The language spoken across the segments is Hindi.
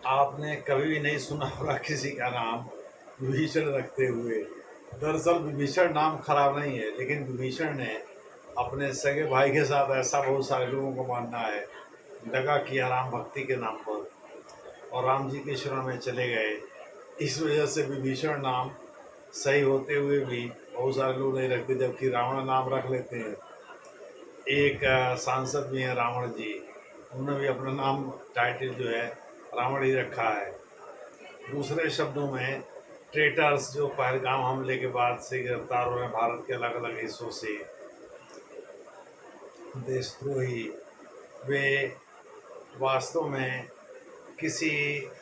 आपने कभी भी नहीं सुना होगा किसी का नाम विभीषण रखते हुए। दरअसल विभीषण नाम खराब नहीं है, लेकिन विभीषण ने अपने सगे भाई के साथ ऐसा बहुत सारे लोगों को मानना है दगा किया राम भक्ति के नाम पर, और राम जी के शरण में चले गए। इस वजह से विभीषण नाम सही होते हुए भी बहुत सारे लोग नहीं रखते, जबकि रावण नाम रख लेते हैं। एक सांसद भी हैं रावण जी, उन्होंने भी अपना नाम टाइटल जो है रावण ही रखा है। दूसरे शब्दों में ट्रेटर्स जो पहलगाम हमले के बाद से गिरफ्तार हुए हैं भारत के अलग अलग हिस्सों से, देशद्रोही, वे वास्तव में किसी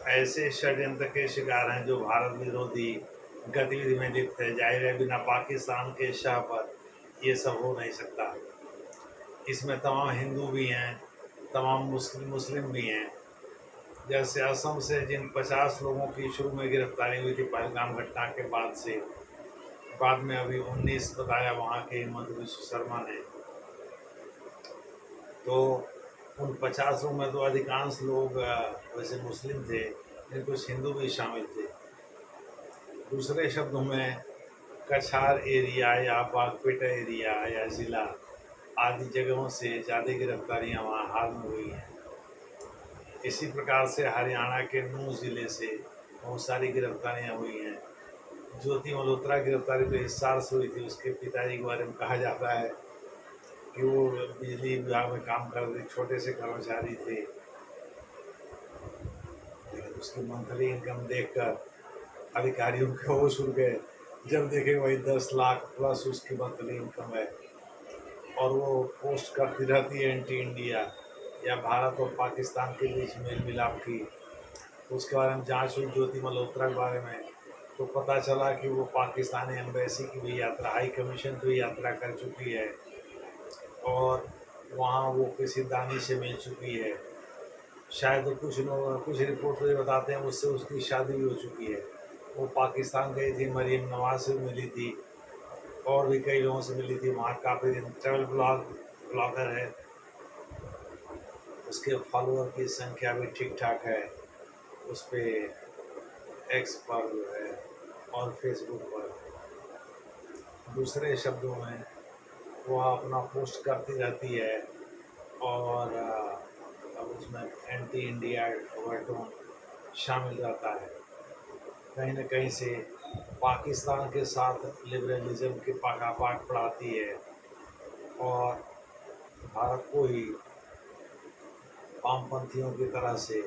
ऐसे षड्यंत्र के शिकार हैं जो भारत विरोधी गतिविधि में लिप्त है। जाहिर है बिना पाकिस्तान के शाह पर ये सब हो नहीं सकता। इसमें तमाम हिंदू भी हैं, तमाम मुस्लिम भी हैं। जैसे असम से जिन 50 लोगों की शुरू में गिरफ्तारी हुई थी पहलगाम घटना के बाद से, बाद में अभी 19 बताया वहाँ के हिमंत विश्व शर्मा ने। तो उन 50 में तो अधिकांश लोग वैसे मुस्लिम थे, लेकिन कुछ हिंदू भी शामिल थे। दूसरे शब्दों में कछार एरिया या बागपेटा एरिया या ज़िला आदि जगहों से ज़्यादा गिरफ्तारियाँ वहाँ हाल में हुई हैं। इसी प्रकार से हरियाणा के नूंह ज़िले से बहुत सारी गिरफ्तारियाँ हुई हैं। ज्योति मल्होत्रा की गिरफ्तारी तो हिसार से हुई थी। उसके पिताजी के बारे में कहा जाता है कि वो बिजली विभाग में काम कर रहे छोटे से कर्मचारी थे, लेकिन उसकी मंथली इनकम देखकर अधिकारियों के होश उड़ गए। जब देखे वही 10 लाख प्लस उसकी मंथली इनकम है, और वो पोस्ट करती रहती है एंटी इंडिया या भारत और पाकिस्तान के बीच मेल मिलाप की। तो उसके बारे में जांच हुई ज्योति मल्होत्रा के बारे में, तो पता चला कि वो पाकिस्तानी एम्बेसी की भी यात्रा, हाई कमीशन की भी यात्रा कर चुकी है, और वहाँ वो किसी दानी से मिल चुकी है। शायद कुछ लोग, कुछ रिपोर्टर बताते हैं उससे उसकी शादी भी हो चुकी है। वो पाकिस्तान गई थी, मरीम नवाज से मिली थी, और भी कई लोगों से मिली थी। वहाँ काफ़ी दिन ट्रैवल ब्लॉगर है, उसके फॉलोअर की संख्या भी ठीक ठाक है उस पर, एक्स पर जो है और फेसबुक पर। दूसरे शब्दों में वो अपना पोस्ट करती रहती है, और अब उसमें एंटी इंडिया ओवरटोन शामिल रहता है। कहीं न कहीं से पाकिस्तान के साथ लिबरलिज्म के पाठ पढ़ाती है, और भारत को ही वामपंथियों की तरह से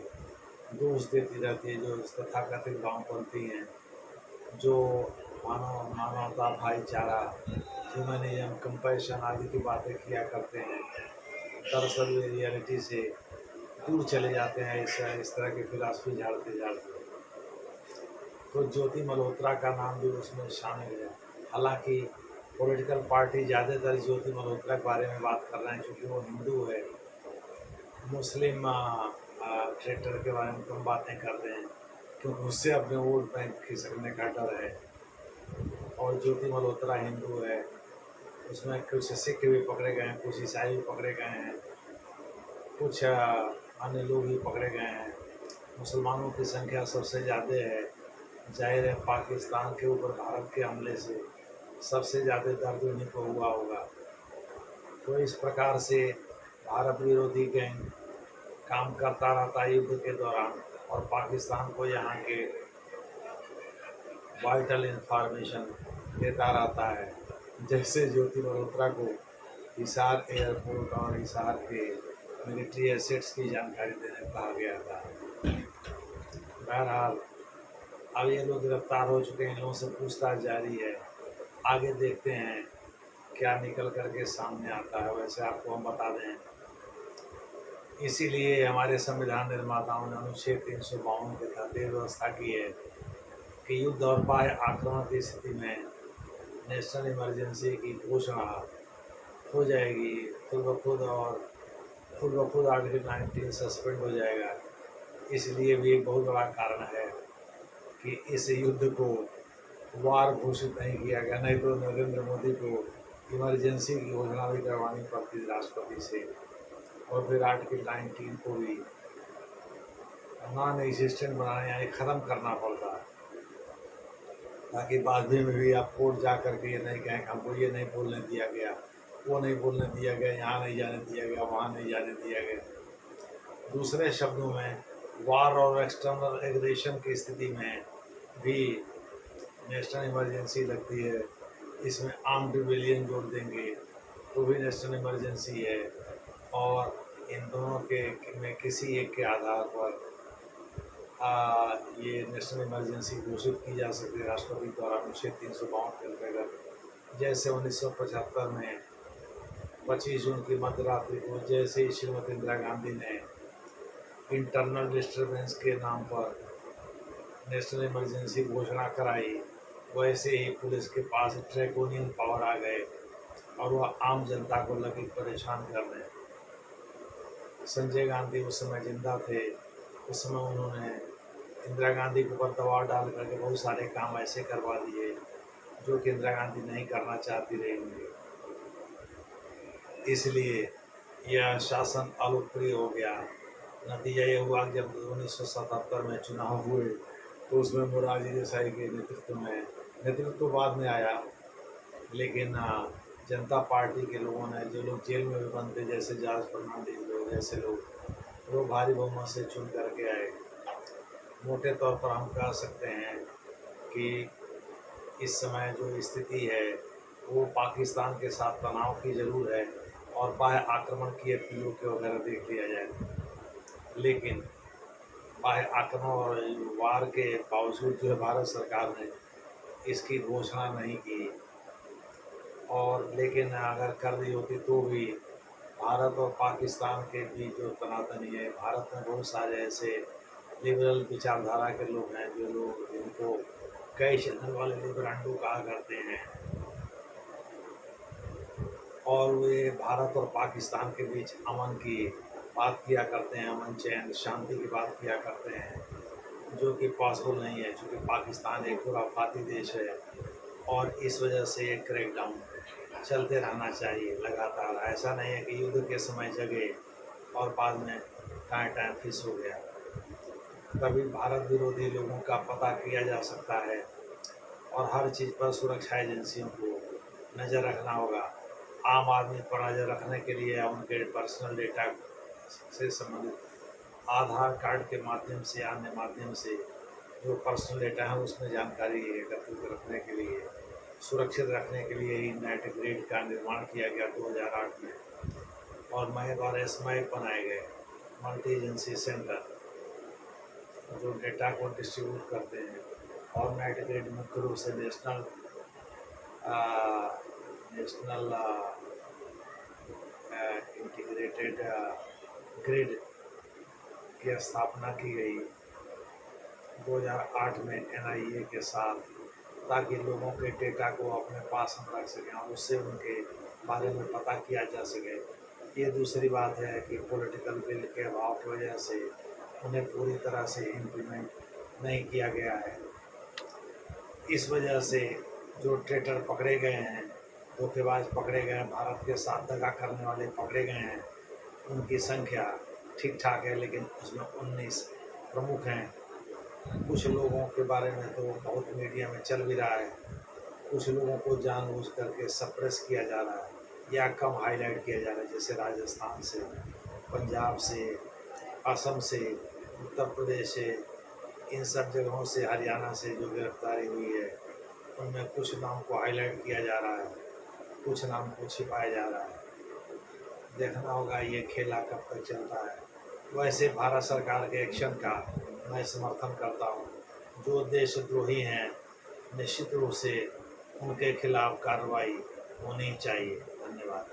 दोष देती रहती है, जो तथाकथित वामपंथी हैं, जो मानवता, भाईचारा, ह्यूमनिज्म, कंपैशन आदि की बातें किया करते हैं। दरअसल वे रियलिटी से दूर चले जाते हैं इस तरह की फिलॉसफी झाड़ते झाड़ते। तो ज्योति मल्होत्रा का नाम भी उसमें शामिल है। हालांकि पॉलिटिकल पार्टी ज़्यादातर ज्योति मल्होत्रा के बारे में बात कर रहे हैं, क्योंकि वो हिंदू है। मुस्लिम ट्रैक्टर के बारे में कम बातें कर रहे हैं, क्योंकि उससे अपने वोट बैंक खिसकने का डर है। और ज्योति मल्होत्रा हिंदू है, उसमें कुछ सिख भी पकड़े गए हैं, कुछ ईसाई भी पकड़े गए हैं, कुछ अन्य लोग भी पकड़े गए हैं। मुसलमानों की संख्या सबसे ज़्यादा है। जाहिर है पाकिस्तान के ऊपर भारत के हमले से सबसे ज़्यादा दर्द उन्हीं को हुआ होगा। तो इस प्रकार से भारत विरोधी गैंग काम करता रहता है युद्ध के दौरान, और पाकिस्तान को यहाँ के वाइटल इंफॉर्मेशन देता रहता है। जैसे ज्योति मल्होत्रा को हिसार एयरपोर्ट और हिसार के मिलिट्री एसेट्स की जानकारी देने को कहा गया था। बहरहाल अब ये लोग गिरफ्तार हो चुके हैं, इन लोगों से पूछताछ जारी है। आगे देखते हैं क्या निकल करके सामने आता है। वैसे आपको हम बता दें, इसीलिए हमारे संविधान निर्माताओं ने अनुच्छेद 352 के तहत व्यवस्था की है कि युद्ध और बाह्य आक्रमण की स्थिति में नेशनल इमरजेंसी की घोषणा हो जाएगी खुद ब खुद, और खुद ब खुद आर्टिकल 19 सस्पेंड हो जाएगा। इसलिए भी एक बहुत बड़ा कारण है कि इस युद्ध को वार घोषित नहीं किया गया, नहीं तो नरेंद्र मोदी को इमरजेंसी की घोषणा भी करवानी पड़ती राष्ट्रपति से, और फिर आर्टिकल 19 को भी नॉन एग्जिस्टेंट बनाने यानी ख़त्म करना पड़ता है, ताकि बाद में भी आप कोर्ट जा करके ये नहीं कहें कि हमको ये नहीं बोलने दिया गया, वो नहीं बोलने दिया गया, यहाँ नहीं जाने दिया गया, वहाँ नहीं जाने दिया गया। दूसरे शब्दों में वार और एक्सटर्नल एग्रेशन की स्थिति में भी नेशनल इमरजेंसी लगती है। इसमें आर्म्ड रिबेलियन जोड़ देंगे तो भी नेशनल इमरजेंसी है। और इन दोनों के में किसी एक के आधार पर ये नेशनल इमरजेंसी घोषित की जा सकती है राष्ट्रपति द्वारा अनुच्छेद 352 के अंतर्गत। जैसे 1975 में 25 जून की मध्यरात्रि को जैसे ही श्रीमती इंदिरा गांधी ने इंटरनल डिस्टर्बेंस के नाम पर नेशनल इमरजेंसी घोषणा कराई, वैसे ही पुलिस के पास ड्रैकोनियन पावर आ गए और वह आम जनता को लगी परेशान करने। संजय गांधी उस समय जिंदा थे, उस समय उन्होंने इंदिरा गांधी के ऊपर दबाव डाल करके बहुत सारे काम ऐसे करवा दिए जो कि इंदिरा गांधी नहीं करना चाहती रहेंगी। इसलिए यह शासन अलोकप्रिय हो गया। नतीजा ये हुआ कि जब 1977 में चुनाव हुए तो उसमें मोरारजी देसाई के नेतृत्व बाद में आया, लेकिन जनता पार्टी के लोगों ने, जो लोग जेल में भी बंद थे जैसे जॉर्ज फर्नांडिस लोग, ऐसे लोग वो भारी बहुमत से चुन करके आए। मोटे तौर पर हम कह सकते हैं कि इस समय जो स्थिति है वो पाकिस्तान के साथ तनाव की ज़रूर है और बाह्य आक्रमण की अपीलों के वगैरह देख लिया जाए, लेकिन बाह्य आक्रमण और वार के बावजूद जो है भारत सरकार ने इसकी घोषणा नहीं की। और लेकिन अगर कर दी होती तो भी भारत और पाकिस्तान के बीच जो तनातनी है, भारत में बहुत सारे ऐसे लिबरल विचारधारा के लोग हैं जो लोग जिनको कई चैनल वाले लिबरांडो कहा करते हैं, और वे भारत और पाकिस्तान के बीच अमन की बात किया करते हैं, अमन चैन शांति की बात किया करते हैं, जो कि पॉसिबल नहीं है क्योंकि पाकिस्तान एक खुराफाती देश है और इस वजह से एक क्रैकडाउन चलते रहना चाहिए लगातार। ऐसा नहीं है कि युद्ध के समय जगे और बाद में टाइम फिक्स हो गया। तभी भारत विरोधी लोगों का पता किया जा सकता है और हर चीज़ पर सुरक्षा एजेंसियों को नज़र रखना होगा। आम आदमी पर नज़र रखने के लिए या उनके पर्सनल डेटा से संबंधित आधार कार्ड के माध्यम से, अन्य माध्यम से जो पर्सनल डेटा है उसमें जानकारी एकत्रित रखने के लिए, सुरक्षित रखने के लिए ही नेट ग्रिड का निर्माण किया गया 2008 में, और महग और एसमैक बनाए गए मल्टी एजेंसी सेंटर जो डेटा को डिस्ट्रीब्यूट करते हैं। और नेट ग्रिड मुख्य रूप से नेशनल इंटीग्रेटेड ग्रिड की स्थापना की गई 2008 में NIA के साथ, ताकि लोगों के डेटा को अपने पास हम रख सकें और उससे उनके बारे में पता किया जा सके। ये दूसरी बात है कि पॉलिटिकल विल के अभाव की वजह से उन्हें पूरी तरह से इम्प्लीमेंट नहीं किया गया है। इस वजह से जो ट्रेटर पकड़े गए हैं, धोखेबाज पकड़े गए हैं, भारत के साथ दगा करने वाले पकड़े गए हैं, उनकी संख्या ठीक ठाक है, लेकिन उसमें 19 प्रमुख हैं। कुछ लोगों के बारे में तो बहुत मीडिया में चल भी रहा है, कुछ लोगों को जानबूझ करके सप्रेस किया जा रहा है या कम हाईलाइट किया जा रहा है, जैसे राजस्थान से, पंजाब से, असम से, उत्तर प्रदेश से, इन सब जगहों से, हरियाणा से जो गिरफ्तारी हुई है उनमें कुछ नाम को हाईलाइट किया जा रहा है, कुछ नाम को छिपाया जा रहा है। देखना होगा ये खेला कब तक चलता है। वैसे भारत सरकार के एक्शन का मैं समर्थन करता हूँ। जो देशद्रोही हैं निश्चित रूप से उनके खिलाफ कार्रवाई होनी चाहिए। धन्यवाद।